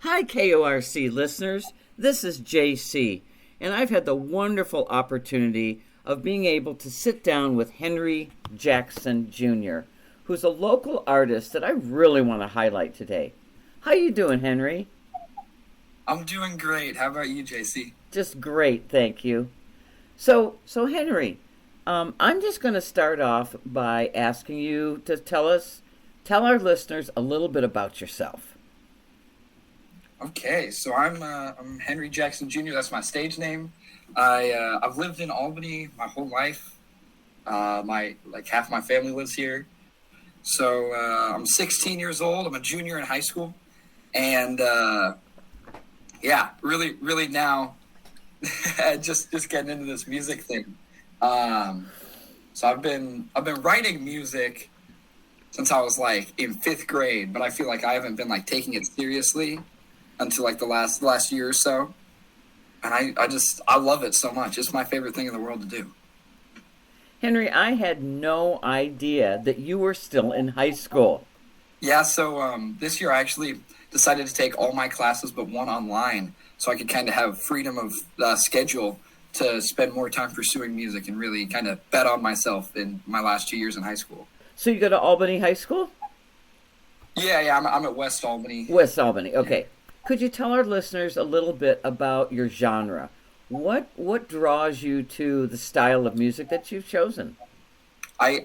Hi, KORC listeners. This is JC, and I've had the wonderful opportunity of being able to sit down with Henry Jaxson Jr., who's a local artist that I really want to highlight today. How you doing, Henry? I'm doing great. How about you, JC? Just great, thank you. So Henry, I'm just going to start off by asking you to tell our listeners a little bit about yourself. Okay, so I'm Henry Jaxson Jr. That's my stage name. I've lived in Albany my whole life. My half my family lives here. So I'm 16 years old. I'm a junior in high school, and really now just getting into this music thing. So I've been writing music since I was like in 5th grade, but I feel like I haven't been like taking it seriously until like the last year or so. And I love it so much. It's my favorite thing in the world to do. Henry, I had no idea that you were still in high school. Yeah, so this year I actually decided to take all my classes but one online so I could kind of have freedom of schedule to spend more time pursuing music and really kind of bet on myself in my last 2 years in high school. So you go to Albany High School? Yeah, I'm at West Albany. West Albany, okay. Could you tell our listeners a little bit about your genre? What draws you to the style of music that you've chosen? I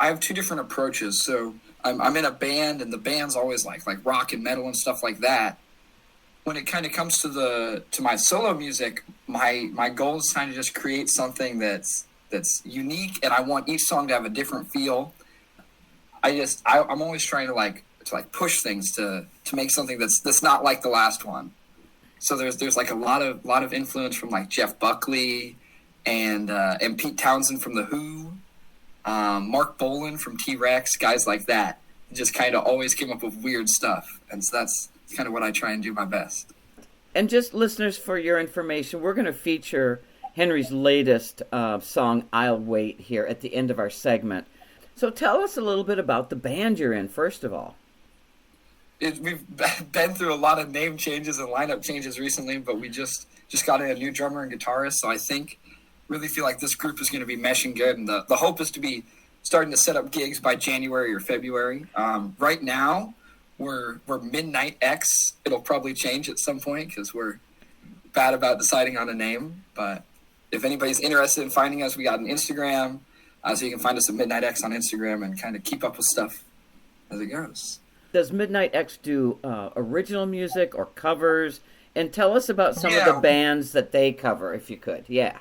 have two different approaches. So I'm in a band, and the band's always like rock and metal and stuff like that. When it kind of comes to my solo music, my goal is kind of just create something that's unique, and I want each song to have a different feel. I'm always trying to push things to make something that's not like the last one. So there's like a lot of influence from like Jeff Buckley and Pete Townsend from The Who, Mark Bolan from T-Rex, guys like that. Just kind of always came up with weird stuff, and so that's kind of what I try and do my best. And just listeners, for your information, we're going to feature Henry's latest song, I'll Wait, here at the end of our segment. So tell us a little bit about the band you're in, first of all. We've been through a lot of name changes and lineup changes recently, but we just got in a new drummer and guitarist, so I really feel like this group is going to be meshing good, and the hope is to be starting to set up gigs by January or February. Right now, we're Midnight X. It'll probably change at some point because we're bad about deciding on a name, but if anybody's interested in finding us, we got an Instagram, so you can find us at Midnight X on Instagram and kind of keep up with stuff as it goes. Does Midnight X do original music or covers? And tell us about some of the bands that they cover, if you could. Yeah.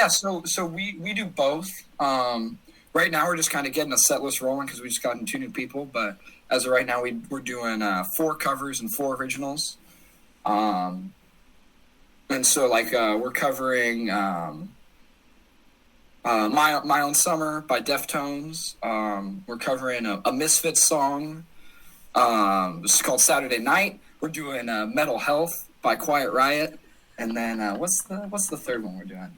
So we do both. Right now, we're just kind of getting a set list rolling because we just gotten 2 new people. But as of right now, we're doing 4 covers and 4 originals. And so we're covering My Own Summer by Deftones. We're covering a Misfits song. This is called Saturday Night. We're doing Mental Health by Quiet Riot. And then what's the third one we're doing?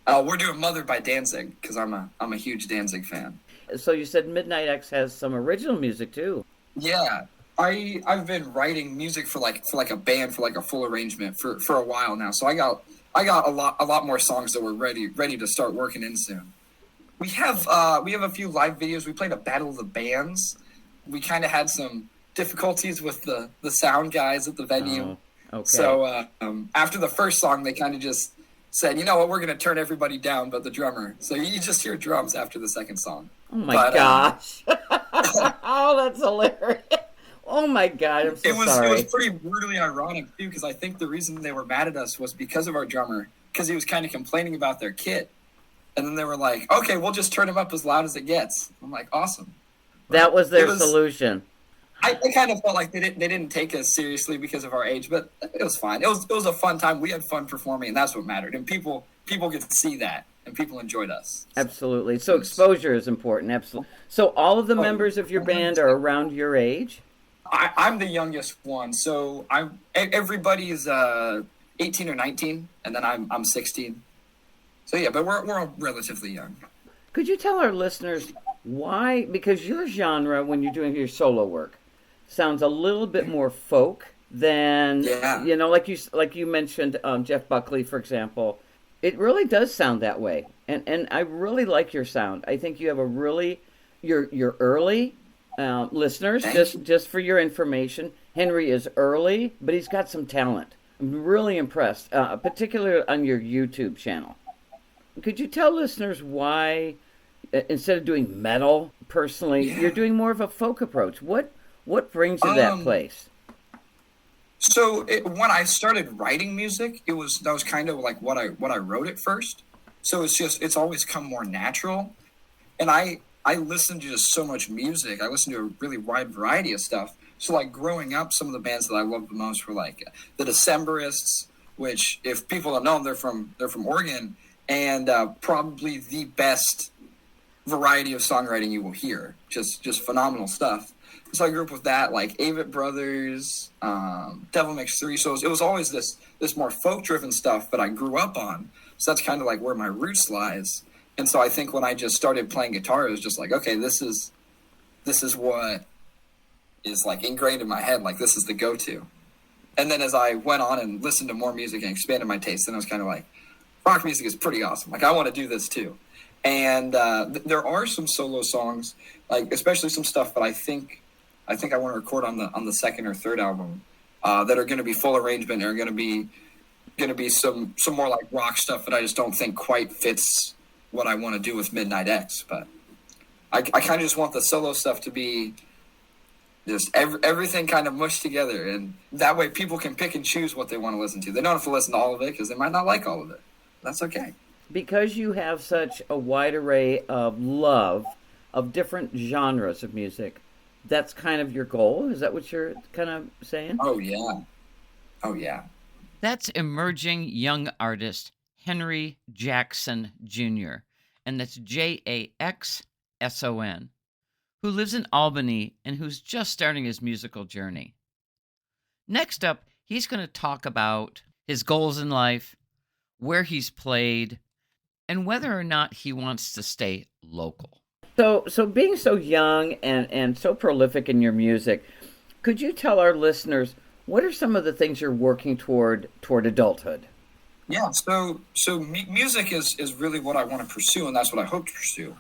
We're doing Mother by Danzig because I'm a huge Danzig fan. So you said Midnight X has some original music too. Yeah, I've been writing music for a band, for like a full arrangement for a while now. So I got a lot more songs that we're ready to start working in soon. We have a few live videos. We played a Battle of the Bands. We kind of had some difficulties with the sound guys at the venue. Oh, okay. So after the first song, they kind of just said, you know what, we're going to turn everybody down but the drummer. So you just hear drums after the second song. Oh, my gosh. Oh, that's hilarious. Oh, my God, I'm so sorry. It was pretty brutally ironic, too, because I think the reason they were mad at us was because of our drummer, because he was kind of complaining about their kit. And then they were like, okay, we'll just turn him up as loud as it gets. I'm like, awesome. That was their solution. I kind of felt like they didn't take us seriously because of our age, but it was fine. It was a fun time. We had fun performing, and that's what mattered. And people get to see that, and people enjoyed us. Absolutely. So exposure is important. Absolutely. So all of the members of your band are around your age? I'm the youngest one. So everybody's 18 or 19, and then I'm 16. So yeah, but we're all relatively young. Could you tell our listeners why? Because your genre, when you're doing your solo work, sounds a little bit more folk then Yeah. like you mentioned, Jeff Buckley, for example. It really does sound that way, and I really like your sound. I think you have a really you're early. Listeners, Thank you. just for your information, Henry is early, but he's got some talent. I'm really impressed, particularly on your YouTube channel. Could you tell listeners why, instead of doing metal personally, Yeah. you're doing more of a folk approach? What brings you to that place? So when I started writing music, that was kind of like what I wrote at first. So it's always come more natural, and I listen to just so much music. I listen to a really wide variety of stuff. So like growing up, some of the bands that I loved the most were like the Decemberists, which if people don't know them, they're from Oregon, and probably the best variety of songwriting you will hear. Just phenomenal stuff. So I grew up with that, like Avett Brothers, Devil Mix 3. So it was always this more folk-driven stuff that I grew up on. So that's kind of like where my roots lies. And so I think when I just started playing guitar, it was just like, okay, this is what is like ingrained in my head. Like this is the go-to. And then as I went on and listened to more music and expanded my taste, then I was kind of like, rock music is pretty awesome. Like I want to do this too. And there are some solo songs, like especially some stuff that I think I want to record on the second or third album that are going to be full arrangement. Are going to be some more like rock stuff that I just don't think quite fits what I want to do with Midnight X. But I kind of just want the solo stuff to be just everything kind of mushed together, and that way people can pick and choose what they want to listen to. They don't have to listen to all of it because they might not like all of it. That's okay. Because you have such a wide array of love of different genres of music, that's kind of your goal? Is that what you're kind of saying? Oh, yeah. Oh, yeah. That's emerging young artist Henry Jaxson Jr., and that's Jaxson, who lives in Albany and who's just starting his musical journey. Next up, he's going to talk about his goals in life, where he's played, and whether or not he wants to stay local. So being so young and so prolific in your music, could you tell our listeners what are some of the things you're working toward adulthood? Yeah, so music is really what I want to pursue, and that's what I hope to pursue,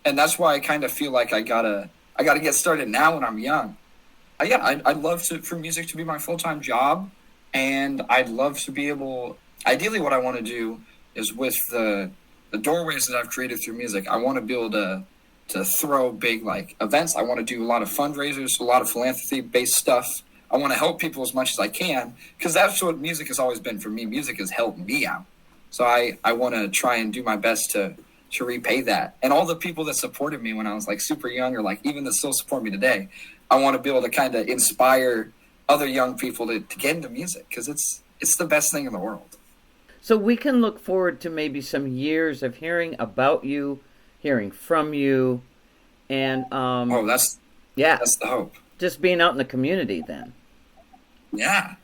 and that's why I kind of feel like I gotta get started now when I'm young. I'd love for music to be my full-time job, and I'd love to be able. Ideally, what I want to do is with the doorways that I've created through music, I want to be able to throw big like events. I want to do a lot of fundraisers, a lot of philanthropy-based stuff. I want to help people as much as I can because that's what music has always been for me. Music has helped me out. So I want to try and do my best to repay that. And all the people that supported me when I was like super young or like even that still support me today, I want to be able to kind of inspire other young people to get into music because it's the best thing in the world. So we can look forward to maybe some years of hearing about you, hearing from you, and that's the hope. Just being out in the community then. Yeah.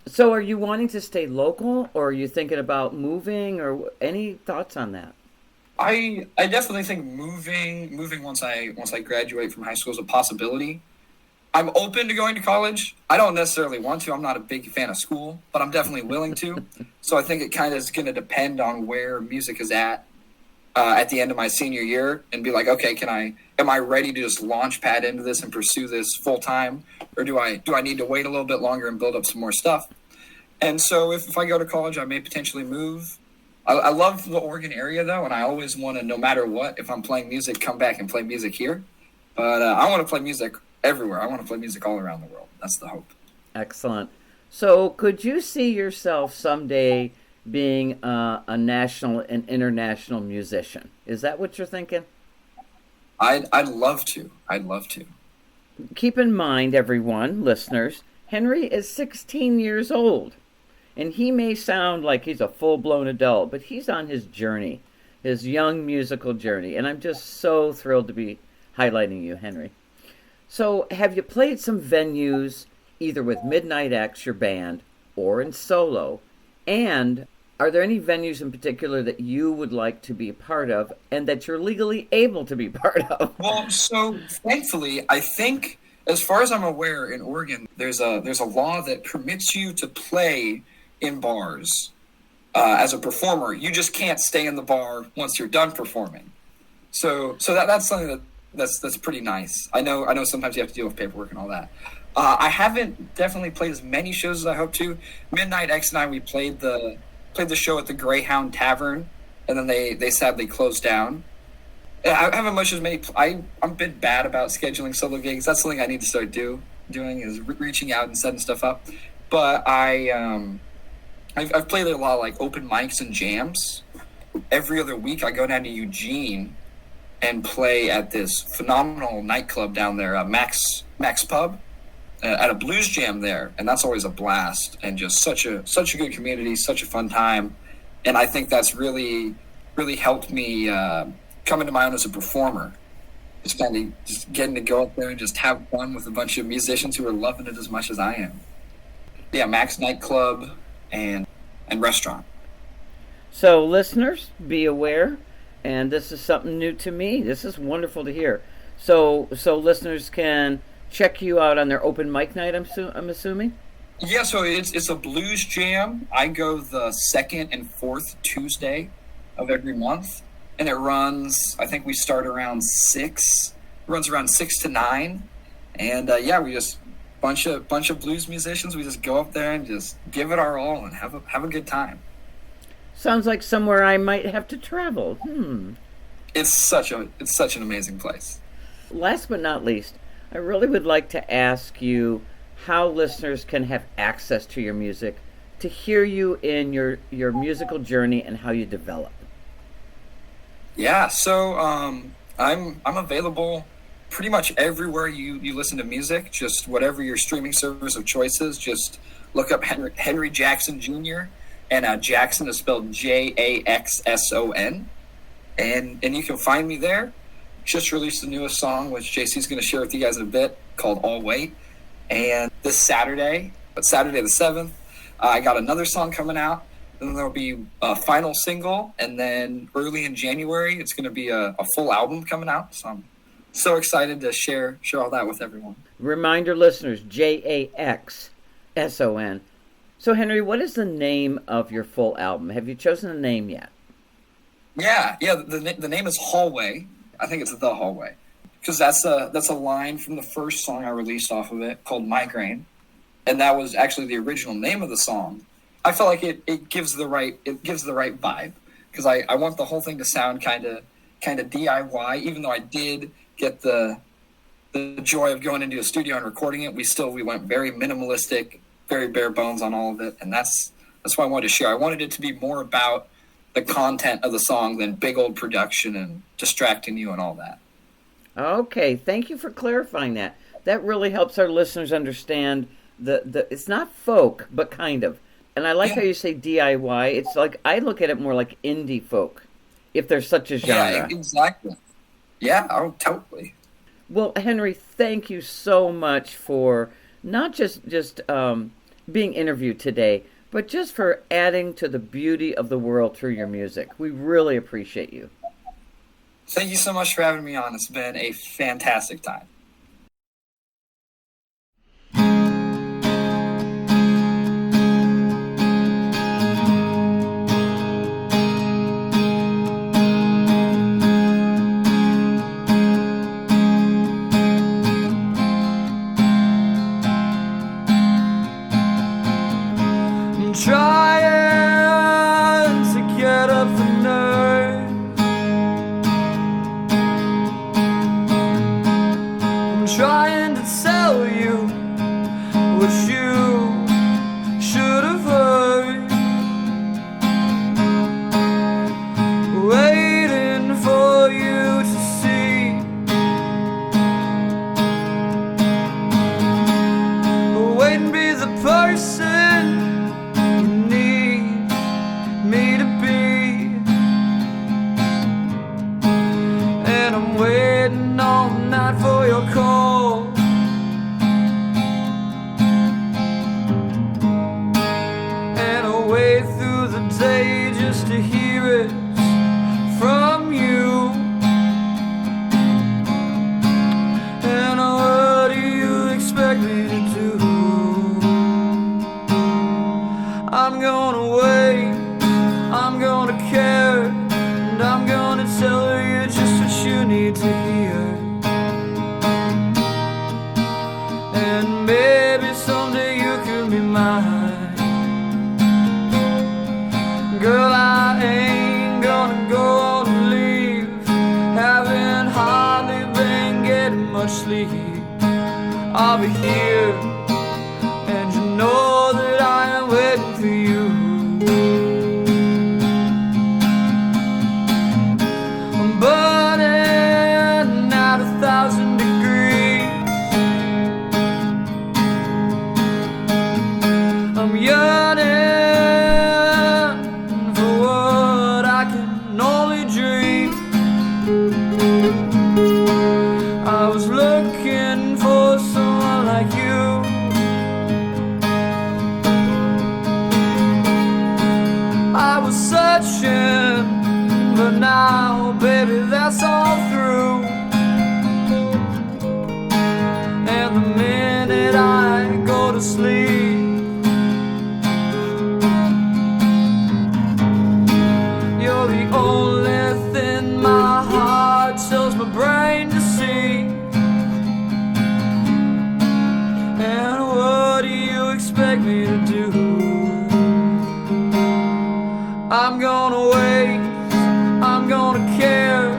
So are you wanting to stay local, or are you thinking about moving, or any thoughts on that? I definitely think moving once I graduate from high school is a possibility. I'm open to going to college. I don't necessarily want to. I'm not a big fan of school, but I'm definitely willing to. So I think it kind of is going to depend on where music is at the end of my senior year and be like, okay, am I ready to just launch pad into this and pursue this full time? Or do I need to wait a little bit longer and build up some more stuff? And so if I go to college, I may potentially move. I love the Oregon area though. And I always want to, no matter what, if I'm playing music, come back and play music here. But I want to play music everywhere. I want to play music all around the world. That's the hope. Excellent. So could you see yourself someday being a national and international musician? Is that what you're thinking? I'd love to. Keep in mind, everyone, listeners, Henry is 16 years old, and he may sound like he's a full-blown adult, but he's on his journey, his young musical journey, and I'm just so thrilled to be highlighting you, Henry. So have you played some venues, either with Midnight X, your band, or in solo? And are there any venues in particular that you would like to be a part of and that you're legally able to be part of? Well, so thankfully, I think As far as I'm aware, in Oregon, there's a law that permits you to play in bars as a performer. You just can't stay in the bar once you're done performing. So that's something that's pretty nice. I know sometimes you have to deal with paperwork and all that. I haven't definitely played as many shows as I hope to. Midnight X and I, we played the show at the Greyhound Tavern, and then they sadly closed down. I haven't much as many. I'm a bit bad about scheduling solo gigs. That's something I need to start doing is reaching out and setting stuff up. But I've played a lot of like open mics and jams. Every other week I go down to Eugene and play at this phenomenal nightclub down there, Max Pub, at a blues jam there, and that's always a blast and just such a good community, such a fun time, and I think that's really helped me come into my own as a performer. Just getting to go up there and just have fun with a bunch of musicians who are loving it as much as I am. Yeah, Max Nightclub and restaurant. So listeners, be aware, and this is something new to me. This is wonderful to hear. So listeners can check you out on their open mic night, I'm assuming? Yeah, so it's a blues jam. I go the second and fourth Tuesday of every month. And it runs, I think we start around 6. It runs around 6 to 9. And we just bunch of blues musicians. We just go up there and just give it our all and have a good time. Sounds like somewhere I might have to travel. It's such an amazing place. Last but not least, I really would like to ask you how listeners can have access to your music, to hear you in your musical journey and how you develop. Yeah, so I'm available pretty much everywhere you listen to music. Just whatever your streaming service of choice is, just look up Henry Jaxson Jr. and Jackson is spelled Jaxson, and you can find me there. Just released the newest song, which JC's going to share with you guys in a bit, called All Wait. And this Saturday the 7th, I got another song coming out. Then there'll be a final single, and then early in January, it's going to be a full album coming out. So I'm so excited to share all that with everyone. Reminder listeners, Jaxson. So Henry, what is the name of your full album? Have you chosen a name yet? Yeah. The name is Hallway. I think it's The Hallway, because that's a line from the first song I released off of it called Migraine, and that was actually the original name of the song. I felt like it gives the right vibe, because I want the whole thing to sound kind of DIY. Even though I did get the joy of going into a studio and recording it, we went very minimalistic, very bare bones on all of it, and that's what I wanted to share. I wanted it to be more about the content of the song than big old production and distracting you and all that. Okay, thank you for clarifying that. That really helps our listeners understand the it's not folk, but kind of. And I like how you say DIY. It's like, I look at it more like indie folk, if there's such a genre. Yeah, exactly. Yeah, totally. Well, Henry, thank you so much for not just being interviewed today, but just for adding to the beauty of the world through your music. We really appreciate you. Thank you so much for having me on. It's been a fantastic time. And what do you I'm yearning for what I can only dream. I was looking for someone like you. I was searching, but now, baby, that's all through. And the minute I go to sleep, you're the only thing my heart tells my brain to see. And what do you expect me to do? I'm gonna wait, I'm gonna care,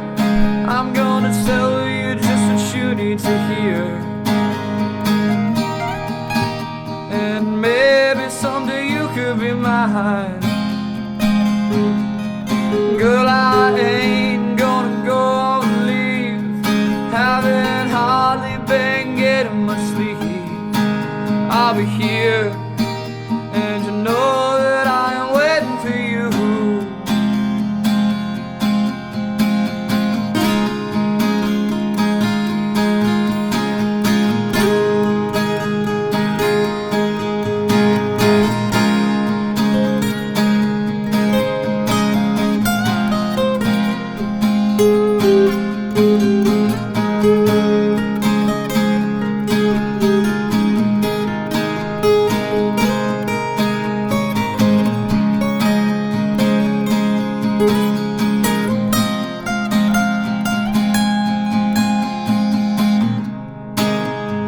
I'm gonna tell you just what you need to hear. And maybe someday you could be mine. Girl, I ain't gonna go and leave, haven't hardly been getting much sleep. I'll be here, and you know that I am waiting for you.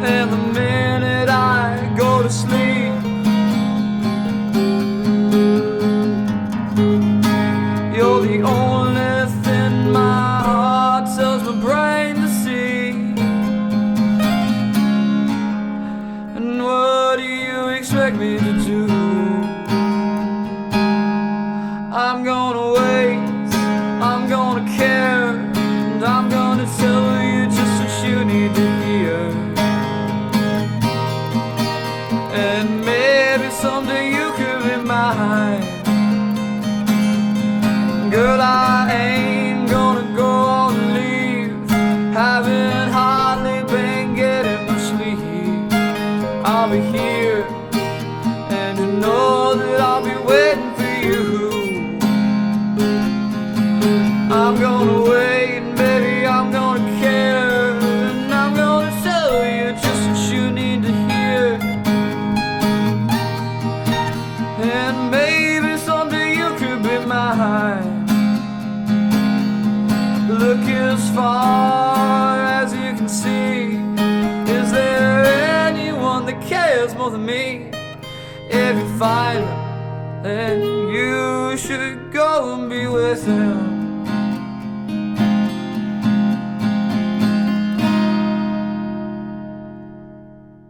And the minute I go to sleep, you're the only thing my heart tells my brain to see. And what do you expect me to do? I'm gonna wait, I'm gonna care, and I'm gonna tell you just what you need to hear. And maybe someday you could be mine. Girl, I ain't gonna go and leave, haven't hardly been getting much sleep. I'll be here, and you know that I'll be waiting for you. I'm gonna wait, and baby, I'm gonna care, and I'm gonna tell you just what you need to hear. And maybe someday you could be mine. Look as far as you can see. Is there anyone that cares more than me? If you find them, then you should go and be with them.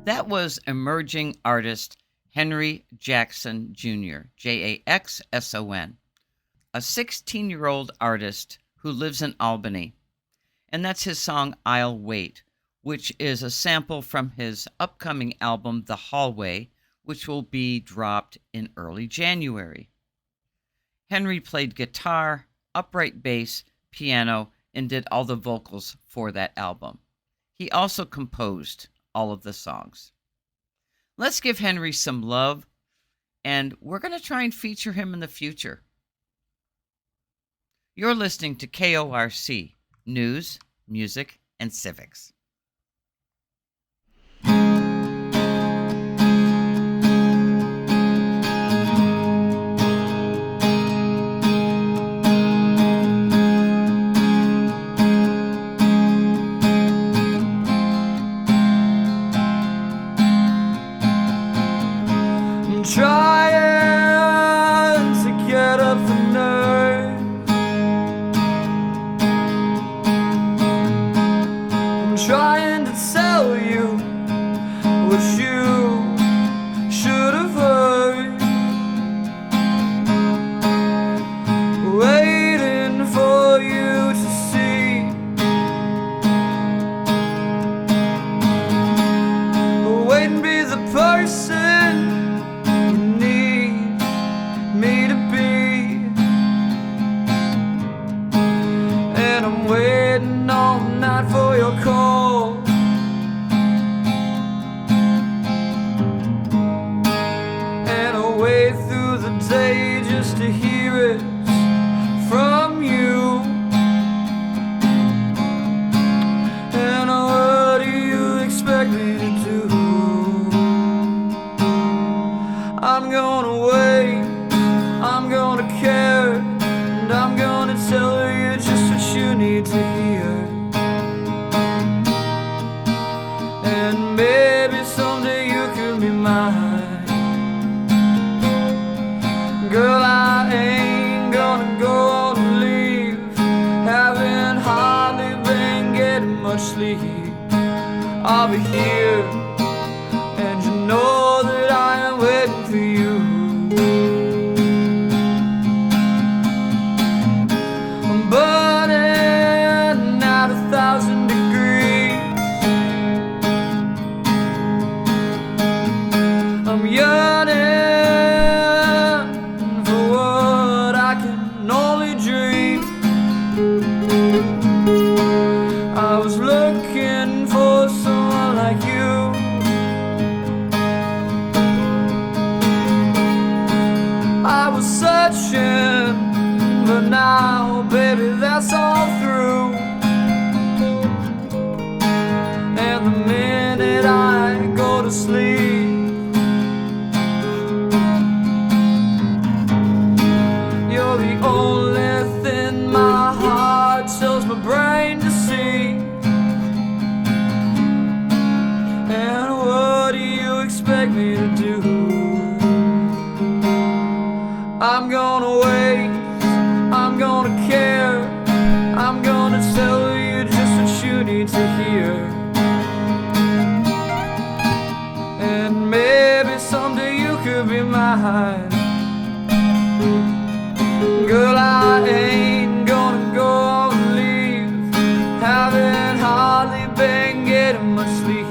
That was emerging artist Henry Jaxson Jr., Jaxson, a 16-year-old artist who lives in Albany. And that's his song, I'll Wait, which is a sample from his upcoming album, The Hallway, which will be dropped in early January. Henry played guitar, upright bass, piano, and did all the vocals for that album. He also composed all of the songs. Let's give Henry some love, and we're going to try and feature him in the future. You're listening to KORC, News, Music, and Civics. Trying to get up the nerve. I'm trying to tell you what you should have heard. Waiting for you to see. Wait and be the person you need. just to hear it from you. And what do you expect me to do? I'm gonna wait, I'm gonna care, and I'm gonna tell you just what you need to hear. And maybe someday you can be mine. Girl, I ain't gonna go and leave, having hardly been getting much sleep. I'll be here, and you know that I am waiting for you. I'm burning at 1,000 degrees. I'm yearning for what I can only dream. I was looking for someone like you. I was searching, but now, baby, that's all through. And the minute I go to sleep, you're the only thing my heart tells my brain to see. And what do you expect me to do? I'm gonna wait, I'm gonna care, I'm gonna tell you just what you need to hear. And maybe someday you could be mine. Girl, I ain't gonna go and leave, having hardly been getting much sleep.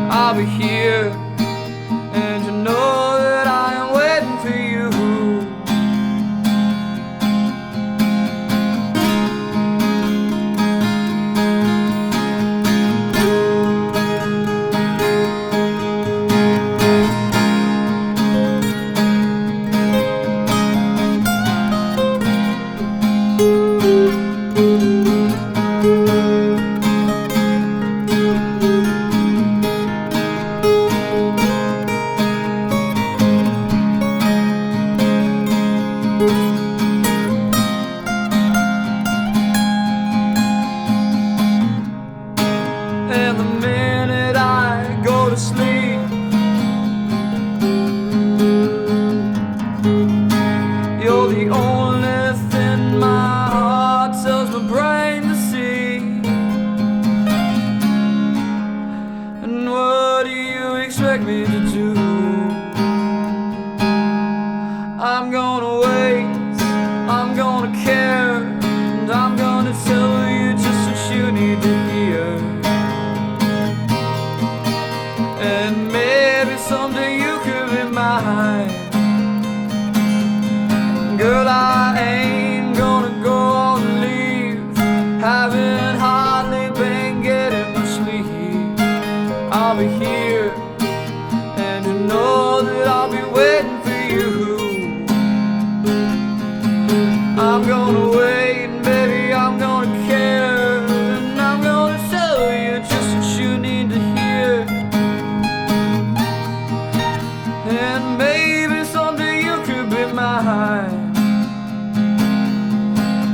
I'll be here, and you know that I am waiting for you. And the minute I go to sleep, you're the only thing my heart tells my brain to see. And what do you expect me to do? I'm gonna wait, I'm gonna care, and I'm gonna tell you just what you need to hear. And maybe someday you could be mine. Girl, I ain't gonna go and leave, having hardly been getting much sleep. I'll be here, and you know that I'll be waiting for you. I'm gonna wait, and baby, I'm gonna care, and I'm gonna tell you just what you need to hear. And maybe someday you could be mine.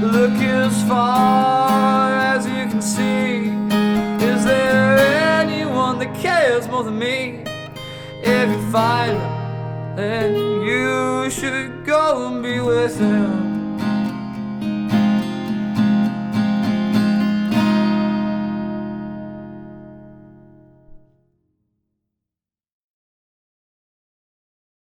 Look as far as you can see. Is there anyone that cares more than me? If you find him, then you should go and be with him.